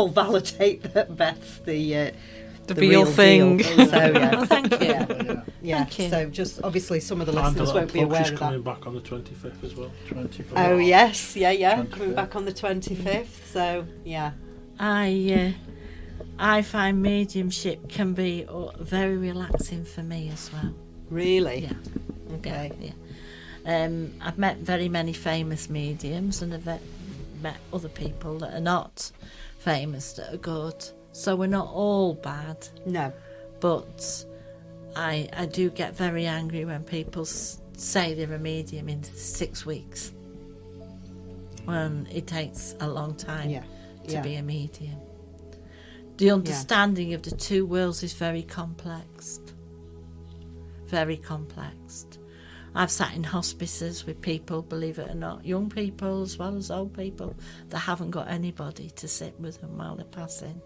validate that Beth's the real thing. Deal. So yeah, Thank you. yeah. Thank you. So just obviously some of the And listeners the won't be little aware Pug of is that. coming back on the 25th as well. 25th. Oh yes, yeah, 25th. coming back on the 25th. So yeah, I find mediumship can be very relaxing for me as well. really. Yeah. Okay. Yeah. I've met very many famous mediums, and I've met other people that are not famous that are good. So we're not all bad, No. but I do get very angry when people say they're a medium in 6 weeks, when it takes a long time Yeah. to Yeah. be a medium. The understanding of the two worlds is very complex. Very complex. I've sat in hospices with people, believe it or not, young people as well as old people, that haven't got anybody to sit with them while they're passing.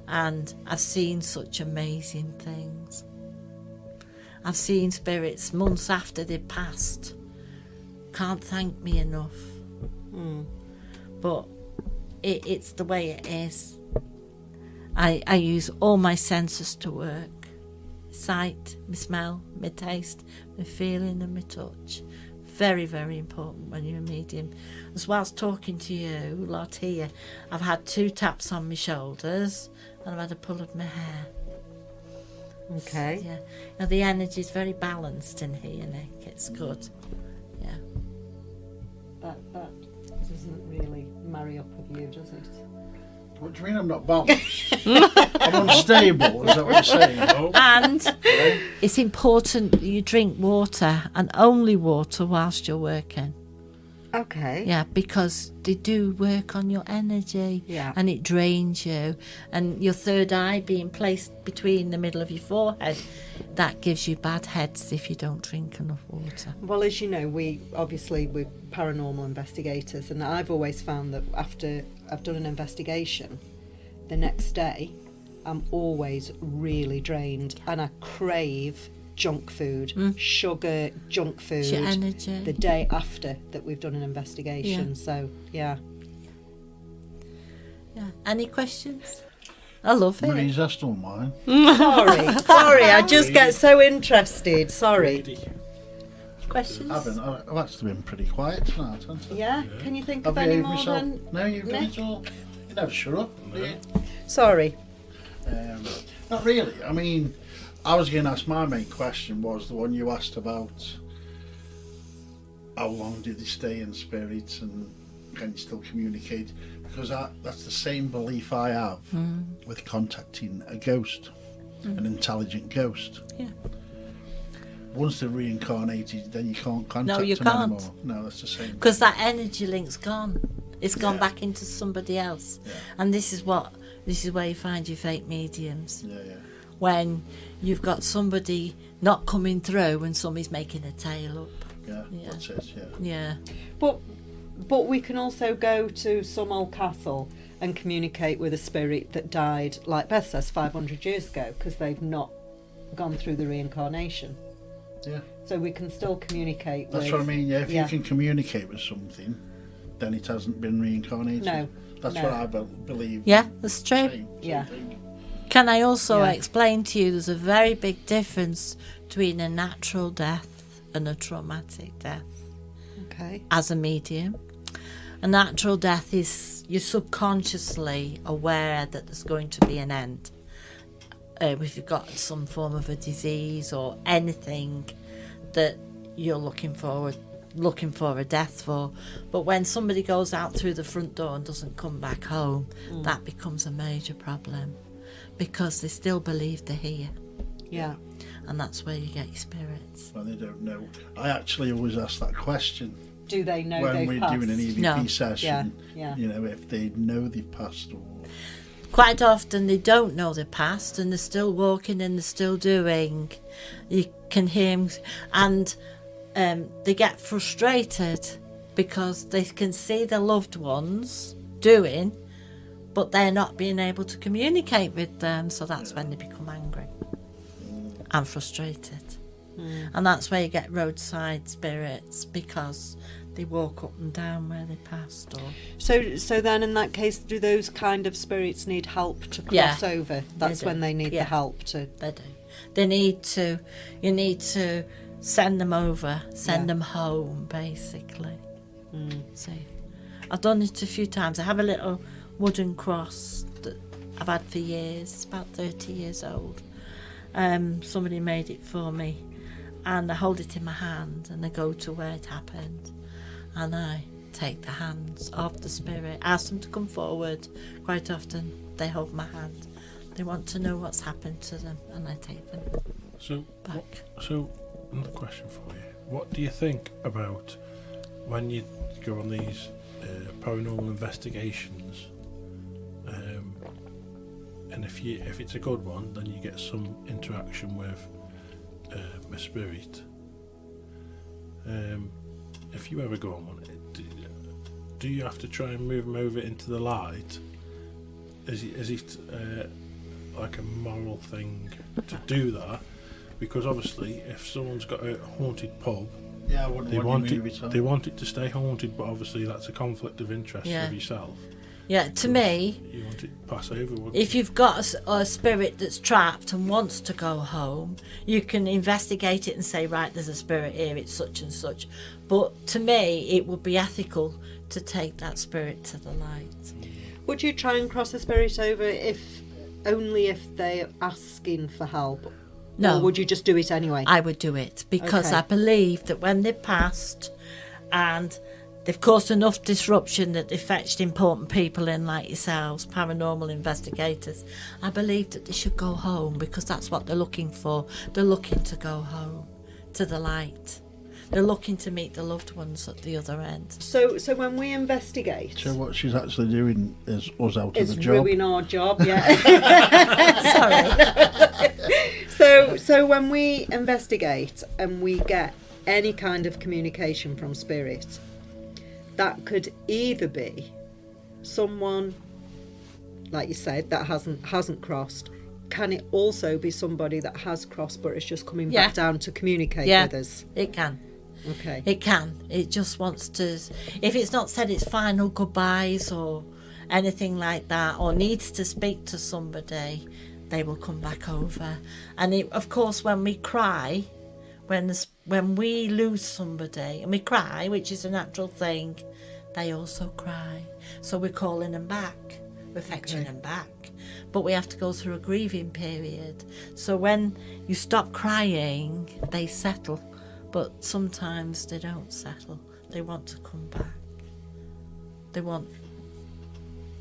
And I've seen such amazing things. I've seen spirits months after they've passed. Can't thank me enough. But it's the way it is. I use all my senses to work. Sight, my smell, my taste, my feeling and my touch. Very, very important when you're a medium. As well as talking to you lot here, I've had 2 taps on my shoulders and I've had a pull of my hair. Okay. Yeah. Now the energy is very balanced in here, Nick. It's good. Yeah. That doesn't really marry up with you, does it? What do you mean I'm not balanced? I'm unstable, is that what you're saying? Oh, And it's important that you drink water, and only water, whilst you're working. Okay. Yeah, because they do work on your energy. Yeah. And it drains you. And your third eye being placed between the middle of your forehead, that gives you bad heads if you don't drink enough water. Well, as you know, we're paranormal investigators, and I've always found that after I've done an investigation, the next day I'm always really drained, and I crave junk food, sugar, junk food. It's your energy. The day after that we've done an investigation. Yeah. So yeah. Yeah. Any questions? I love it. Marie's that's still mine. Sorry, I just get so interested. Sorry. Questions? I've actually been pretty quiet tonight, haven't I? Yeah? Can you think of Have any you more myself? than... No, you've done Nick? it all. You never shut up, do you? Sorry. Not really. I mean, I was going to ask, my main question was the one you asked about how long did they stay in spirit and can you still communicate? Because that's the same belief I have with contacting a ghost, an intelligent ghost. Yeah. Once they're reincarnated, then you can't contact you them can't. anymore. No, that's the same. Because that energy link's gone. It's gone Yeah. back into somebody else. Yeah. And this is where you find your fake mediums. Yeah, yeah. When you've got somebody not coming through and somebody's making a tail up. Yeah, Yeah. that's it, yeah. Yeah. But we can also go to some old castle and communicate with a spirit that died, like Beth says, 500 years ago, because they've not gone through the reincarnation. Yeah. So we can still communicate That's with... what I mean, yeah. If Yeah. you can communicate with something, then it hasn't been reincarnated. No, That's no. what I believe. Yeah, that's true. Same Yeah. thing. Can I also Yeah. explain to you there's a very big difference between a natural death and a traumatic death Okay. as a medium? A natural death is you're subconsciously aware that there's going to be an end. If you've got some form of a disease or anything that you're looking for a death for, but when somebody goes out through the front door and doesn't come back home, that becomes a major problem because they still believe they're here, Yeah. and that's where you get your spirits. Well, they don't know. I actually always ask that question Do they know when they've we're passed? doing an EVP No. session. Yeah, yeah. You know, if they know they've passed or... Quite often they don't know their past and they're still walking and they're still doing. You can hear them, and they get frustrated because they can see their loved ones doing, but they're not being able to communicate with them, so that's when they become angry and frustrated. And that's where you get roadside spirits, because they walk up and down where they passed. Or So then in that case, do those kind of spirits need help to cross over? That's do. when they need Yeah. the help to... they do. They need to. You need to send them over, send Yeah. them home, basically. See, I've done it a few times. I have a little wooden cross that I've had for years. It's about 30 years old. Somebody made it for me, and I hold it in my hand and I go to where it happened, and I take the hands of the spirit, ask them to come forward. Quite often they hold my hand. They want to know what's happened to them, and I take them So, back. so another question for you. What do you think about when you go on these paranormal investigations? And if it's a good one, then you get some interaction with a spirit. If you ever go on one, do you have to try and move them over into the light? Is it like a moral thing to do that? Because obviously, if someone's got a haunted pub, Yeah, I wouldn't they want want to move it on. they want it to stay haunted, but obviously that's a conflict of interest Yeah. with yourself. Yeah, to me, You want it to pass over, wouldn't if you? you've got a spirit that's trapped and wants to go home, you can investigate it and say, right, there's a spirit here, it's such and such. But to me, it would be ethical to take that spirit to the light. Would you try and cross a spirit over only if they're asking for help? No. Or would you just do it anyway? I would do it because Okay. I believe that when they've passed and they've caused enough disruption that they've fetched important people in like yourselves, paranormal investigators, I believe that they should go home because that's what they're looking for. They're looking to go home, to the light. They're looking to meet the loved ones at the other end. So when we investigate, So what she's actually doing is us out of it's the job. ruin our job, yeah. Sorry. So when we investigate and we get any kind of communication from spirit, that could either be someone, like you said, that hasn't crossed. Can it also be somebody that has crossed but is just coming Yeah. back down to communicate Yeah. with us? It can. Okay. It can. It just wants to. If it's not said its final goodbyes or anything like that, or needs to speak to somebody, they will come back over. And of course, when we cry, when we lose somebody and we cry, which is a natural thing, they also cry. So we're calling them back, we're fetching them back. But we have to go through a grieving period. So when you stop crying, they settle. But sometimes they don't settle. They want to come back. Do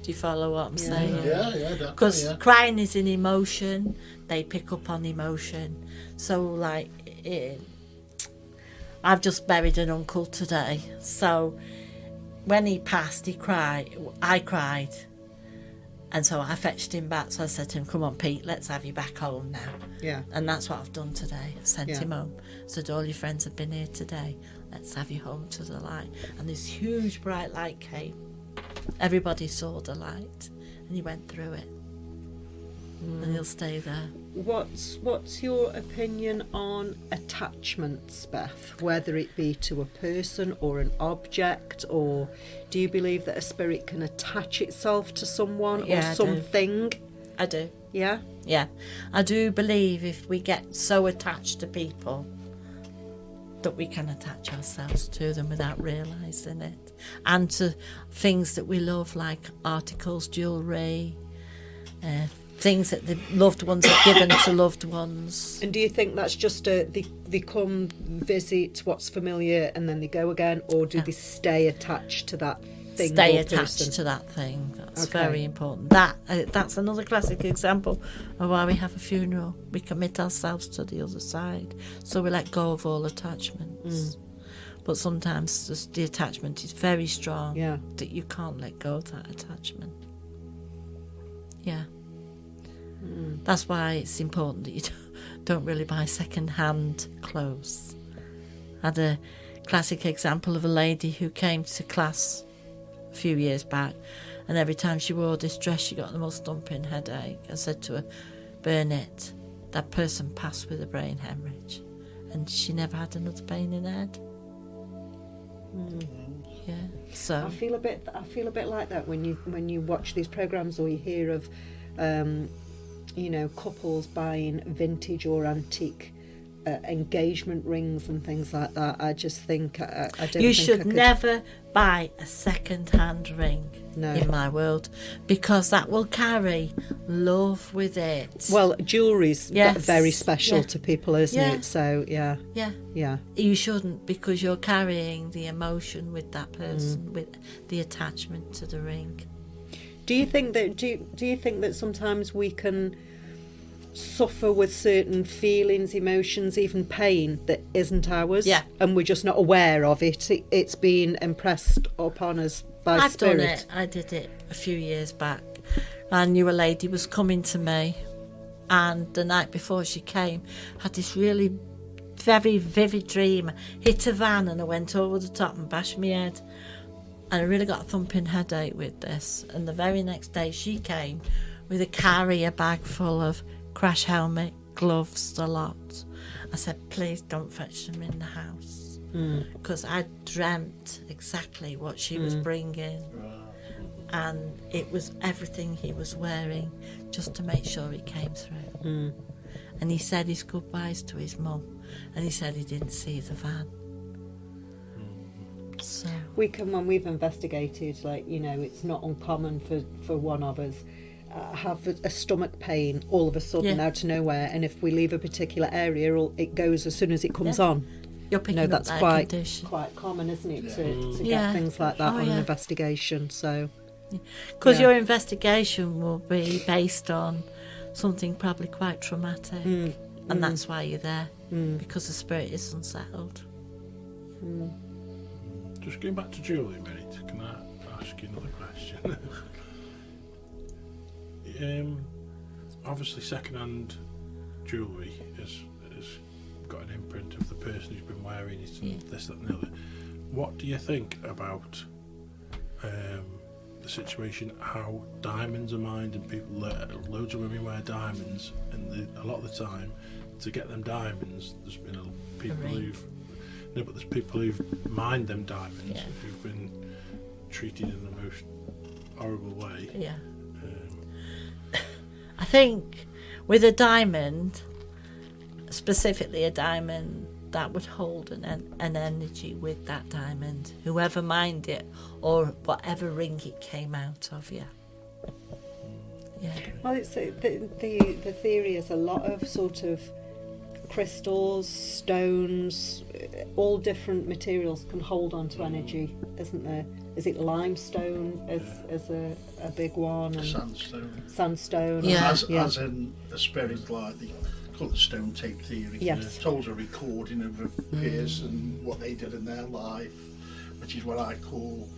you follow what I'm saying? Yeah, definitely. Because crying is an emotion. They pick up on emotion. So, like, I've just buried an uncle today. So when he passed, he cried. I cried. And so I fetched him back. So I said to him, come on, Pete, let's have you back home now. Yeah. And that's what I've done today. I've sent him home. Said, all your friends have been here today. Let's have you home to the light. And this huge bright light came. Everybody saw the light. And he went through it. And he'll stay there. What's your opinion on attachments, Beth? Whether it be to a person or an object, or do you believe that a spirit can attach itself to someone or something? I do. Yeah? Yeah. I do believe if we get so attached to people that we can attach ourselves to them without realising it. And to things that we love, like articles, jewellery, things that the loved ones have given to loved ones. And do you think that's just they come, visit what's familiar, and then they go again, or do they stay attached to that thing? Stay or attached person? to that thing. That's Okay. very important. That's another classic example of why we have a funeral. We commit ourselves to the other side, so we let go of all attachments. But sometimes the attachment is very strong. Yeah. That you can't let go of that attachment. Yeah. That's why it's important that you don't really buy second-hand clothes. I had a classic example of a lady who came to class a few years back, and every time she wore this dress she got the most thumping headache. I said to her, burn it. That person passed with a brain hemorrhage, and she never had another pain in her head. Yeah. So I feel a bit like that when you watch these programs, or you hear of couples buying vintage or antique engagement rings and things like that. I just think I don't. You think should I could. never buy a second-hand ring No. in my world, because that will carry love with it. Well, jewellery's Yes. very special Yeah. to people, isn't Yeah. it? So yeah. You shouldn't, because you're carrying the emotion with that person, with the attachment to the ring. Do you think that sometimes we can suffer with certain feelings, emotions, even pain that isn't ours? Yeah. And we're just not aware of it. It's being impressed upon us by I've spirit. done it. I did it a few years back. I knew a lady was coming to me, and the night before she came, had this really very vivid dream. Hit a van and I went over the top and bashed my head. And I really got a thumping headache with this. And the very next day she came with a carrier bag full of crash helmet, gloves, the lot. I said, please don't fetch them in the house, because I dreamt exactly what she was bringing, and it was everything he was wearing, just to make sure he came through. And he said his goodbyes to his mum, and he said he didn't see the van. So When we've investigated, it's not uncommon for one of us have a stomach pain all of a sudden out of nowhere, and if we leave a particular area, it goes as soon as it comes on. you're picking up That's that quite condition. common, isn't it, to Yeah. get things like that Oh, on an yeah. investigation. So Because Yeah. your investigation will be based on something probably quite traumatic, and that's why you're there, because the spirit is unsettled. Just going back to jewellery, mate, can I ask you another question? Obviously, second-hand jewellery has got an imprint of the person who's been wearing it, and this, that, and the other. What do you think about the situation? How diamonds are mined, and people, loads of women wear diamonds, and a lot of the time, to get them diamonds, there's been there's people who've mined them diamonds who've been treated in the most horrible way. Yeah. I think with a diamond, specifically a diamond that would hold an energy with that diamond, whoever mined it or whatever ring it came out of, yeah. Well, it's the theory is a lot of sort of crystals, stones, all different materials can hold on to energy, isn't there? Is it limestone as a big one? And sandstone. Yeah. As in the spirit, like the call it stone tape theory. Yes. Told a recording of a peers and what they did in their life, which is what I call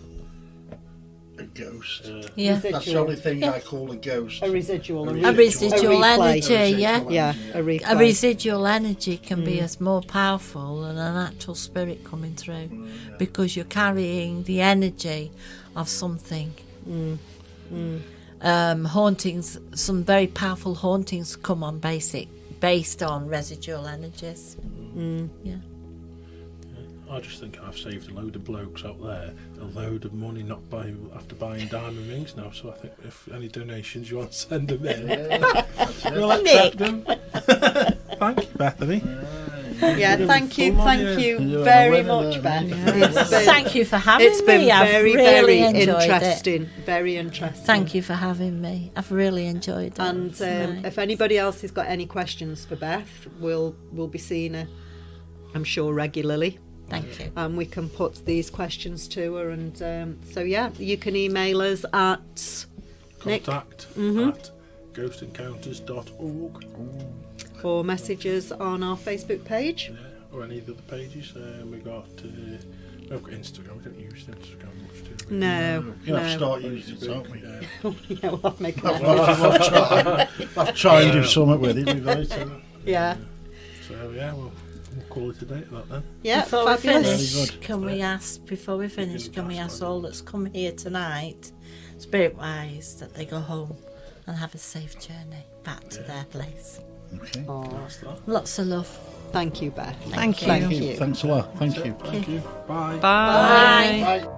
a ghost. Yeah. That's the only thing I call a ghost. A residual A residual energy, yeah. Yeah, a replay. A residual energy can be as more powerful than an actual spirit coming through, because you're carrying the energy of something. Hauntings, some very powerful hauntings come on based on residual energies. Yeah. I just think I've saved a load of blokes out there a load of money after buying diamond rings now. So I think if any donations you want to send them in, we'll accept them. Thank you, Bethany. Yeah, thank you very much, Beth. Thank you for having me. It's been very, I've really very enjoyed interesting. It. Very interesting. Thank you for having me. I've really enjoyed it. And It's nice. if anybody else has got any questions for Beth, we'll be seeing her, I'm sure, regularly. Thank you. And we can put these questions to her. And so, yeah, you can email us at Contact at ghostencounters.org. or messages on our Facebook page. Yeah, or any of the other pages. We've got Instagram. We don't use Instagram much, do we? No. You have to start using it, don't we? Yeah, we'll have to make an I'll try and do something with it. Yeah. So yeah, we'll call it a day at that then. Yeah, Before we fabulous. finish, can we ask all that's come here tonight, spirit-wise, that they go home and have a safe journey back to their place. Okay. That's that. Lots of love. Thank you, Beth. Thank you. Thank you. Thanks a lot. Thank you. Thank you. Bye. Bye. Bye.